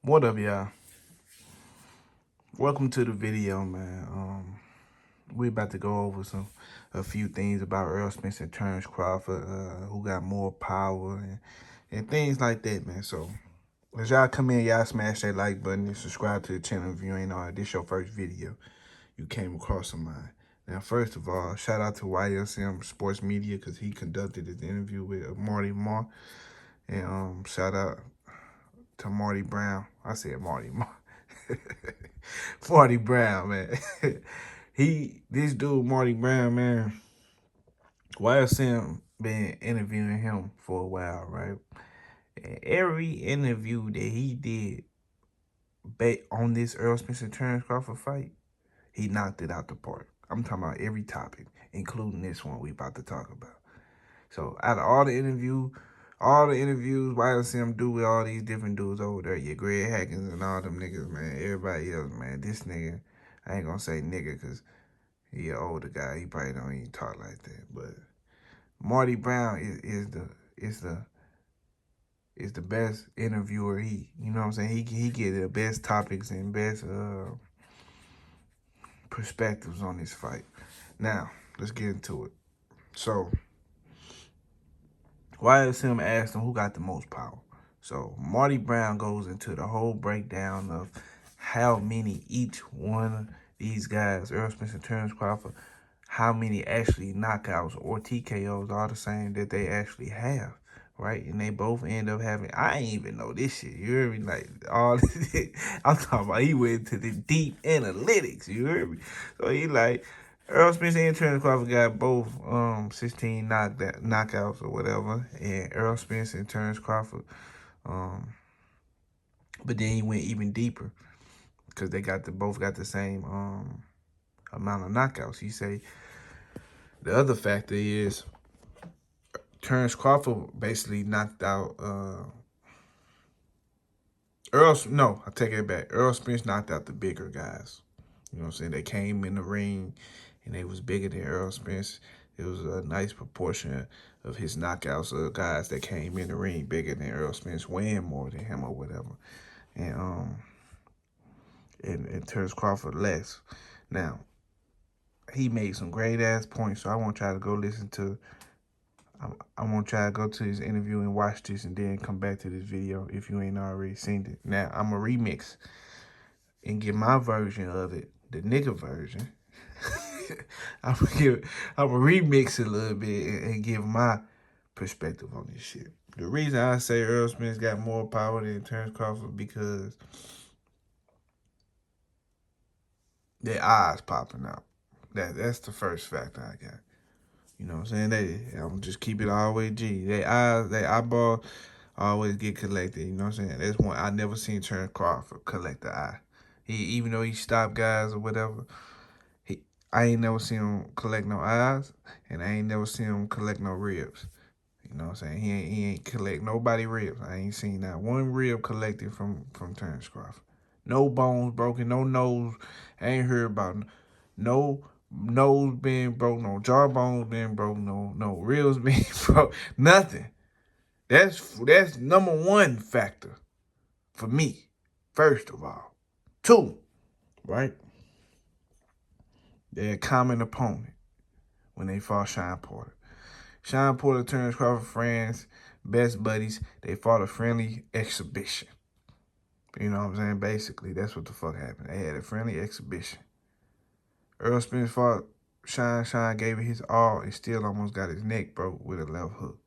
What up, y'all? Welcome to the video, man. We about to go over a few things about Errol Spence and Terence Crawford, who got more power and things like that, man. So as y'all come in, y'all smash that like button and subscribe to the channel if you ain't already. This your first video you came across of mine. Now, first of all, shout out to YSM Sports Media because he conducted his interview with Marty Moore. And shout out to Marty Brown. I said Marty Moore. Marty Brown, man. This dude, Marty Brown, man, YSM been interviewing him for a while, right? And every interview that he did on this Errol Spence and Terence Crawford fight, he knocked it out the park. I'm talking about every topic, including this one we about to talk about. So out of all the interviews YSM do with all these different dudes over there, your Greg Hackins and all them niggas, man, everybody else, man, this nigga, I ain't gonna say nigga because he an older guy. He probably don't even talk like that. But Marty Brown is the best interviewer. You know what I'm saying? He get the best topics and best perspectives on this fight. Now, let's get into it. So, YSM asked him who got the most power. So, Marty Brown goes into the whole breakdown of how many each one of these guys, Errol Spence and Terence Crawford, how many actually knockouts or TKOs, all the same, that they actually have, right? And they both end up having, I ain't even know this shit, you hear me? Like, all this, I'm talking about he went to the deep analytics, you hear me? So he like, Errol Spence and Terence Crawford got both 16 knockouts or whatever, and Errol Spence and Terence Crawford, but then he went even deeper because they both got the same amount of knockouts. He say the other factor is Terence Crawford basically knocked out no, I take it back. Errol Spence knocked out the bigger guys. You know what I'm saying? They came in the ring and they was bigger than Errol Spence. It was a nice proportion of his knockouts of guys that came in the ring bigger than Errol Spence, weighing more than him or whatever. And Terence Crawford less. Now, he made some great ass points, so I want y'all to go listen to I want y'all to go to his interview and watch this and then come back to this video if you ain't already seen it. Now, I'm going to remix and get my version of it, the nigga version. I'm going to remix it a little bit and give my perspective on this shit. The reason I say Errol Spence got more power than Terence Crawford because their eyes popping out. That's the first factor I got. You know what I'm saying? I'm just keep it all the way G. Their eyeball always get collected. You know what I'm saying? That's one I never seen Terence Crawford collect the eye. Even though he stopped guys or whatever, I ain't never seen him collect no eyes, and I ain't never seen him collect no ribs. You know what I'm saying? He ain't collect nobody ribs. I ain't seen not one rib collected from Terence Crawford. No bones broken, no nose. I ain't heard about no nose being broke, no jawbones being broke, no ribs being broke, nothing. That's number one factor for me, first of all. Two, right? They're a common opponent when they fought Sean Porter. Sean Porter, Terence Crawford, friends, best buddies. They fought a friendly exhibition. You know what I'm saying? Basically, that's what the fuck happened. They had a friendly exhibition. Errol Spence fought Sean. Sean gave it his all and still almost got his neck broke with a left hook.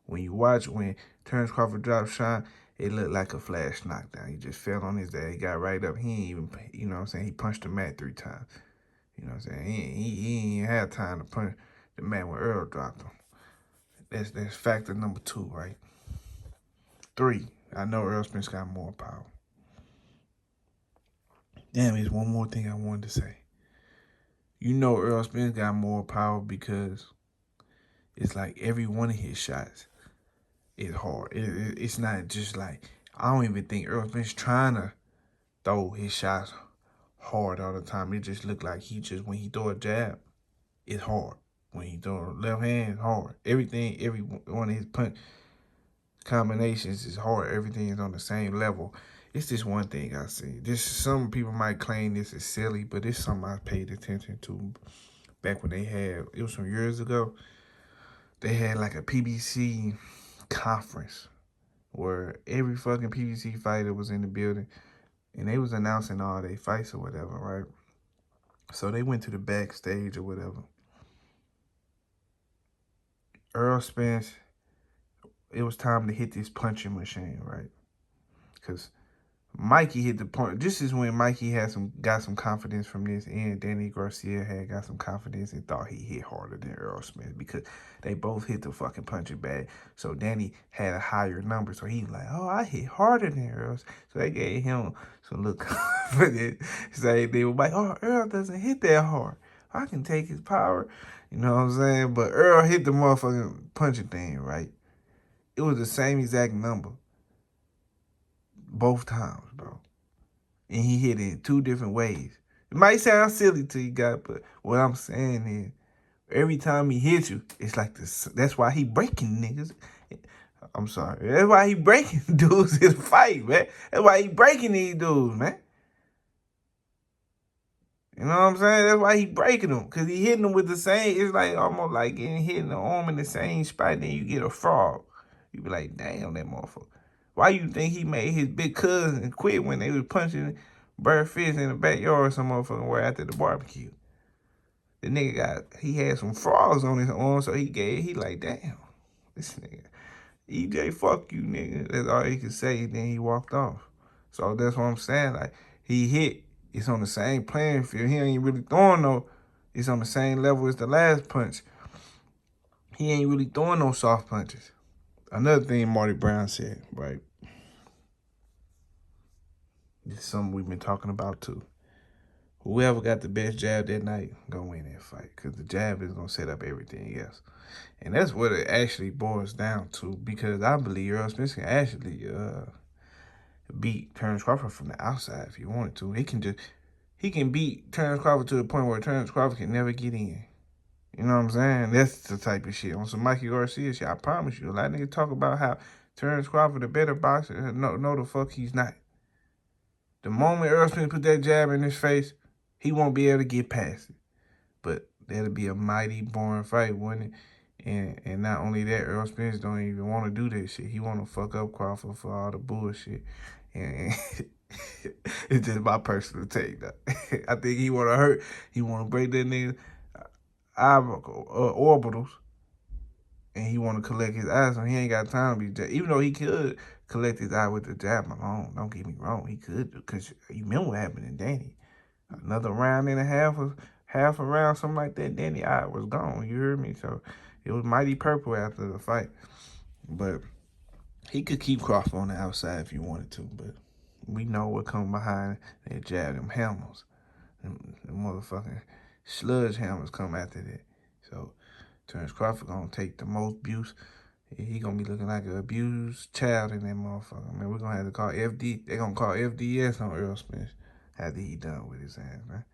When you watch, when Terence Crawford dropped Sean, it looked like a flash knockdown. He just fell on his ass. He got right up. He ain't even, you know what I'm saying? He punched the mat 3 times. You know what I'm saying? He ain't had time to punch the mat when Earl dropped him. That's factor number 2, right? 3, I know Errol Spence got more power. Damn, there's one more thing I wanted to say. You know Errol Spence got more power because it's like every one of his shots is hard. It's not just like, I don't even think Errol Spence trying to throw his shots hard all the time. It just look like when he throw a jab, it's hard. When he throw a left hand, it's hard. Every one of his punch combinations is hard. Everything is on the same level. It's this one thing I see. This some people might claim this is silly, but it's something I paid attention to back when they had. It was some years ago. They had like a PBC conference where every fucking PBC fighter was in the building, and they was announcing all their fights or whatever, right? So they went to the backstage or whatever. Errol Spence, it was time to hit this punching machine, right? Because Mikey hit the point. This is when Mikey got some confidence from this, and Danny Garcia had got some confidence and thought he hit harder than Errol Spence because they both hit the fucking punching bag. So Danny had a higher number, so he was like, "Oh, I hit harder than Errol." So they gave him some little confidence. So they were like, "Oh, Errol doesn't hit that hard. I can take his power." You know what I'm saying? But Errol hit the motherfucking punching thing, right? It was the same exact number both times, bro. And he hit it in two different ways. It might sound silly to you guys, but what I'm saying is, every time he hits you, it's like this. That's why he breaking niggas. I'm sorry. That's why he breaking dudes in the fight, man. That's why he breaking these dudes, man. You know what I'm saying? That's why he breaking them. Because he hitting them with the same, it's like almost like getting hit in the arm in the same spot, and then you get a frog. You be like, damn, that motherfucker. Why you think he made his big cousin quit when they was punching bird fish in the backyard or some motherfucking way after the barbecue? The nigga he had some frogs on his arm, so he like, damn, this nigga, EJ, fuck you, nigga. That's all he could say, and then he walked off. So that's what I'm saying. Like, he hit, it's on the same playing field. He ain't really throwing no, it's on the same level as the last punch. He ain't really throwing no soft punches. Another thing Marty Brown said, right? This is something we've been talking about too. Whoever got the best jab that night gonna win that fight, because the jab is gonna set up everything else. And that's what it actually boils down to, because I believe Errol Spence can actually beat Terence Crawford from the outside if he wanted to. He can beat Terence Crawford to the point where Terence Crawford can never get in. You know what I'm saying? That's the type of shit. On some Mikey Garcia shit, I promise you. A lot of niggas talk about how Terence Crawford a better boxer. No, the fuck he's not. The moment Errol Spence put that jab in his face, he won't be able to get past it. But that'll be a mighty boring fight, wouldn't it? And not only that, Errol Spence don't even want to do that shit. He want to fuck up Crawford for all the bullshit. And it's just my personal take, though. I think he want to hurt. He want to break that nigga orbitals. And he want to collect his eyes, so he ain't got time to be jab. Even though he could collect his eye with the jab alone, don't get me wrong, he could, because you remember what happened to Danny. Another round and a half a round, something like that, Danny eye was gone. You heard me? So it was mighty purple after the fight. But he could keep Crawford on the outside if he wanted to. But we know what come behind that jab, them hammers. Them motherfucking sludge hammers come after that. So Terence Crawford gonna take the most abuse. He gonna be looking like an abused child in that motherfucker. Man, we're gonna have to call FD. They gonna call FDS on Errol Spence after he done with his ass, man.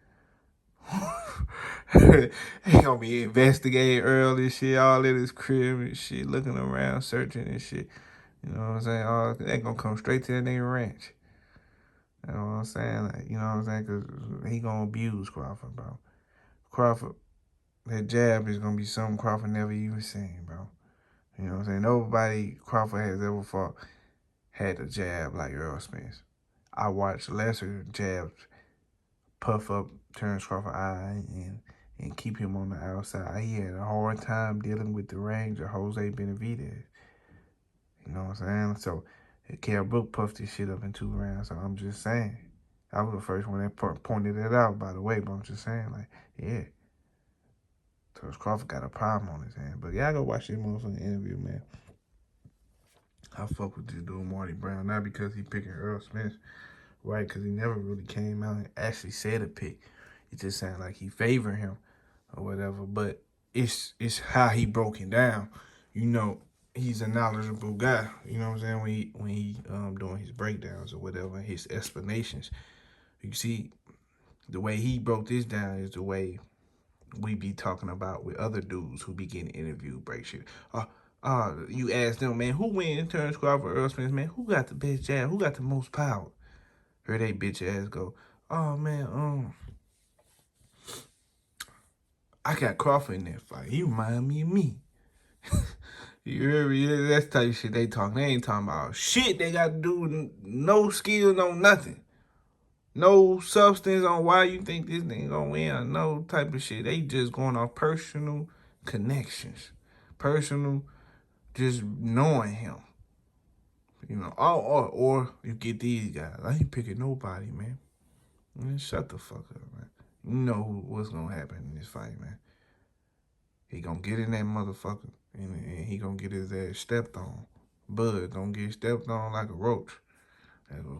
He gonna be investigating Earl and shit, all in his crib and shit, looking around, searching and shit. You know what I'm saying? They gonna come straight to that nigga ranch. You know what I'm saying? Like, you know what I'm saying? Because he gonna abuse Crawford, bro. Crawford, that jab is gonna be something Crawford never even seen, bro. You know what I'm saying? Nobody Crawford has ever fought had a jab like Errol Spence. I watched lesser jabs puff up Terence Crawford's eye and keep him on the outside. He had a hard time dealing with the range of Jose Benavidez. You know what I'm saying? So Kell Brook puffed this shit up in 2 rounds. So I'm just saying. I was the first one that pointed it out, by the way, but I'm just saying, like, yeah. Terence Crawford got a problem on his hand. But y'all go watch this motherfucking interview, man. I fuck with this dude, Marty Brown. Not because he picking Errol Spence, right? Because he never really came out and actually said a pick. It just sounded like he favored him or whatever. But it's how he broke him down. You know, he's a knowledgeable guy. You know what I'm saying? When he doing his breakdowns or whatever, his explanations. You see, the way he broke this down is the way we be talking about with other dudes who be getting interviewed, break shit. You ask them, man, who wins Terence Crawford, Errol Spence, man, who got the best jab? Who got the most power? Heard they bitch ass go, oh man, I got Crawford in that fight. He remind me of me. You hear me? That's the type of shit they talking. They ain't talking about shit they got to do with no skill, no nothing. No substance on why you think this nigga gonna win. No type of shit. They just going off personal connections. Personal, just knowing him. You know, or you get these guys. I ain't picking nobody, man. Man, shut the fuck up, man. You know what's gonna happen in this fight, man. He gonna get in that motherfucker, and he gonna get his ass stepped on. Bud gonna get stepped on like a roach.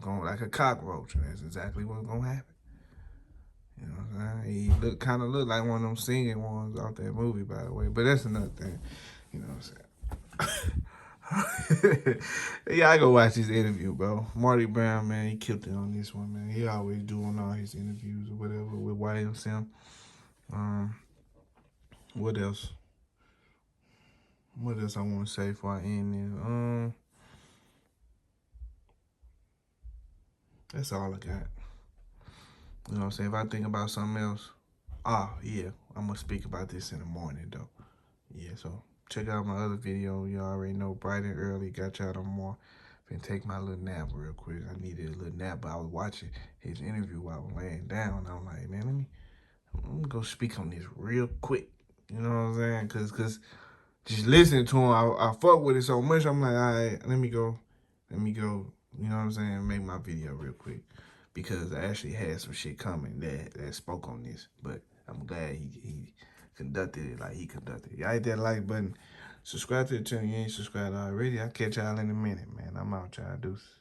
Going like a cockroach. And that's exactly what's gonna happen. You know what I'm saying? He kind of looked like one of them singing ones out that movie, by the way. But that's another thing. You know what I'm saying? Yeah, I go watch this interview, bro. Marty Brown, man, he killed it on this one, man. He always doing all his interviews or whatever with YMCM. What else? What else I want to say before I end there? That's all I got. You know what I'm saying? If I think about something else, yeah, I'm gonna speak about this in the morning though. Yeah, so check out my other video. You already know, bright and early. Got y'all no more. Finna take my little nap real quick. I needed a little nap, but I was watching his interview while I was laying down. I'm like, man, let me go speak on this real quick. You know what I'm saying? Cause just listening to him, I fuck with it so much. I'm like, all right, let me go. You know what I'm saying? Make my video real quick because I actually had some shit coming that spoke on this. But I'm glad he conducted it like he conducted it. Y'all hit that like button. Subscribe to the channel. You ain't subscribed already. I'll catch y'all in a minute, man. I'm out, y'all. Deuces.